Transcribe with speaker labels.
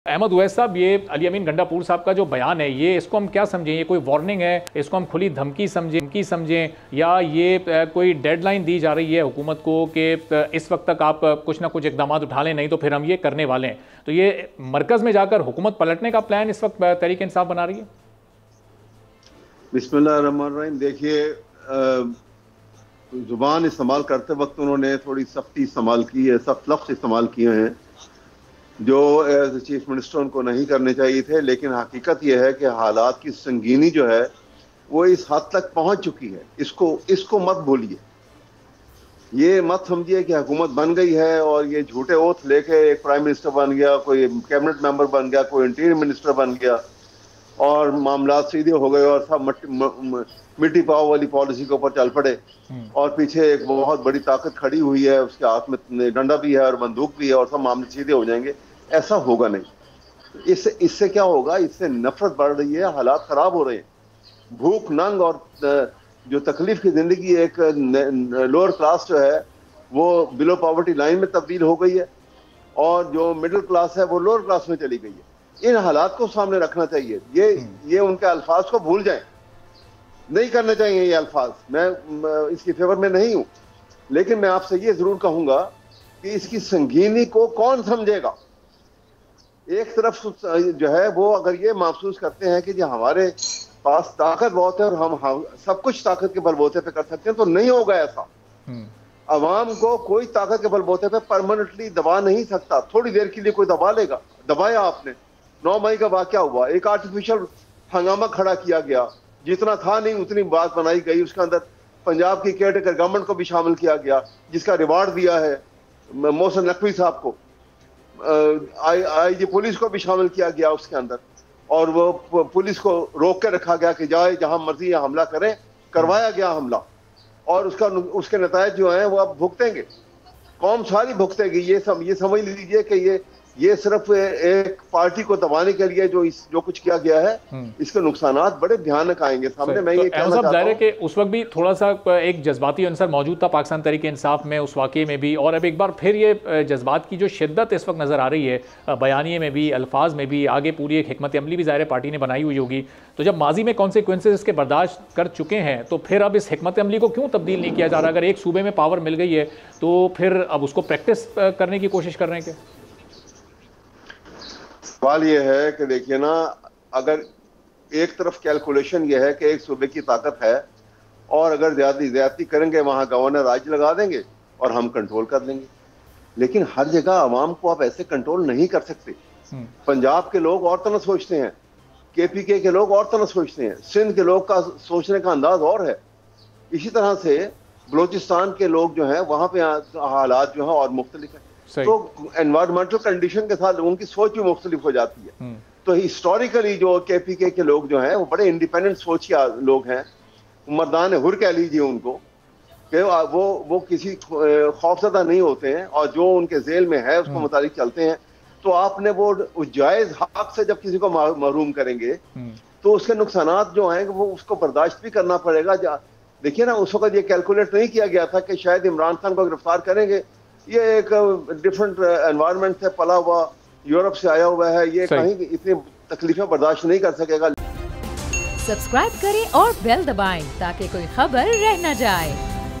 Speaker 1: अहमद उवैस साहब, ये अली अमीन गंडापुर साहब का जो बयान है, ये इसको हम क्या समझें? ये कोई वार्निंग है? इसको हम खुली धमकी समझें या ये कोई डेडलाइन दी जा रही है हुकूमत को कि इस वक्त तक आप कुछ ना कुछ इकदाम उठा लें, नहीं तो फिर हम ये करने वाले हैं? तो ये मरकज़ में जाकर हुकूमत पलटने का प्लान इस वक्त तहरीक इंसाफ बना रही है?
Speaker 2: बिस्मिल्लाहिर्रहमानिर्रहीम। देखिए, जुबान इस्तेमाल करते वक्त उन्होंने थोड़ी सख्ती इस्तेमाल की है, सख्त लफ्ज़ इस्तेमाल किए हैं जो एज चीफ मिनिस्टर उनको नहीं करने चाहिए थे। लेकिन हकीकत यह है कि हालात की संगीनी जो है वो इस हद तक पहुंच चुकी है। इसको मत भूलिए, ये मत समझिए कि हुकूमत बन गई है और ये झूठे ओथ लेके एक प्राइम मिनिस्टर बन गया, कोई कैबिनेट मेंबर बन गया, कोई इंटीरियर मिनिस्टर बन गया और मामला सीधे हो गए और सब मिट्टी पाव वाली पॉलिसी के ऊपर चल पड़े और पीछे एक बहुत बड़ी ताकत खड़ी हुई है, उसके हाथ में डंडा भी है और बंदूक भी है और सब मामले सीधे हो जाएंगे। ऐसा होगा नहीं। इससे क्या होगा? इससे नफरत बढ़ रही है, हालात खराब हो रहे हैं, भूख नंग और जो तकलीफ की जिंदगी, एक लोअर क्लास जो है वो बिलो पॉवर्टी लाइन में तब्दील हो गई है और जो मिडिल क्लास है वो लोअर क्लास में चली गई है। इन हालात को सामने रखना चाहिए। ये उनके अल्फाज को भूल जाएं, नहीं करने चाहिए ये अल्फाज। मैं इसकी फेवर में नहीं हूं, लेकिन मैं आपसे ये जरूर कहूंगा कि इसकी संगीनी को कौन समझेगा? एक तरफ जो है वो अगर ये महसूस करते हैं कि जो हमारे पास ताकत बहुत है और हम सब कुछ ताकत के बलबूते पे कर सकते हैं, तो नहीं होगा ऐसा। अवाम को कोई ताकत के बलबूते पे परमानेंटली दबा नहीं सकता। थोड़ी देर के लिए कोई दबा लेगा। दबाया आपने, 9 मई का वाकया हुआ, एक आर्टिफिशियल हंगामा खड़ा किया गया, जितना था नहीं उतनी बात बनाई गई। उसके अंदर पंजाब की केयरटेकर गवर्नमेंट को भी शामिल किया गया, जिसका रिवार्ड दिया है मोहसिन नकवी साहब को। आईजी पुलिस को भी शामिल किया गया उसके अंदर, और वो पुलिस को रोक के रखा गया कि जाए जहां मर्जी हमला करें। करवाया गया हमला और उसके नतायज जो हैं वो अब भुगतेंगे, कौम सारी भुगतेगी। ये समझ लीजिए कि ये सिर्फ एक पार्टी को दबाने के लिए जो कुछ किया गया है, इसके नुकसानात बड़े भयानक आएंगे सामने। मैं ये कहना चाहता हूं
Speaker 1: कि उस वक्त भी थोड़ा सा एक जज्बाती अंसर मौजूद था पाकिस्तान तहरीक इंसाफ में उस वाक़े में भी, और अब एक बार फिर ये जज्बात की जो शिद्दत इस वक्त नज़र आ रही है बयानिए में भी, अल्फाज में भी, आगे पूरी एक हिकमत अमली भी ज़ाहिर पार्टी ने बनाई हुई होगी। तो जब माजी में कॉन्सिक्वेंसेज इसके बर्दाश्त कर चुके हैं, तो फिर अब इस हिकमत अमली को क्यों तब्दील नहीं किया जा रहा? अगर एक सूबे में पावर मिल गई है तो फिर अब उसको प्रैक्टिस करने की कोशिश कर रहे हैं क्या?
Speaker 2: सवाल ये है कि देखिए ना, अगर एक तरफ कैलकुलेशन ये है कि एक सूबे की ताकत है और अगर ज्यादती करेंगे वहां गवर्नर राज लगा देंगे और हम कंट्रोल कर लेंगे, लेकिन हर जगह आवाम को आप ऐसे कंट्रोल नहीं कर सकते। पंजाब के लोग और तरह सोचते हैं, केपीके के लोग और तरह सोचते हैं, सिंध के लोग का सोचने का अंदाज और है, इसी तरह से बलोचिस्तान के लोग जो है वहां पे हालात जो है और मुख्तलिफ है। तो एनवायरमेंटल कंडीशन के साथ लोगों की सोच भी मुख्तलिफ हो जाती है। तो हिस्टोरिकली जो केपीके के लोग जो हैं वो बड़े इंडिपेंडेंट सोच के लोग हैं, मर्दान हुर कह लीजिए उनको, कि वो किसी खौफजदा नहीं होते हैं और जो उनके जेल में है उसको मुताबिक चलते हैं। तो आपने वो उस जायज हक से जब किसी को महरूम करेंगे तो उसके नुकसानात जो हैं वो उसको बर्दाश्त भी करना पड़ेगा। देखिए ना, उस वक्त ये कैलकुलेट नहीं किया गया था कि शायद इमरान खान को गिरफ्तार करेंगे। ये एक डिफरेंट एनवायरनमेंट से पला हुआ, यूरोप से आया हुआ है, ये कहीं इतनी तकलीफें बर्दाश्त नहीं कर सकेगा।
Speaker 3: सब्सक्राइब करें और बेल दबाएं ताकि कोई खबर रह न जाए।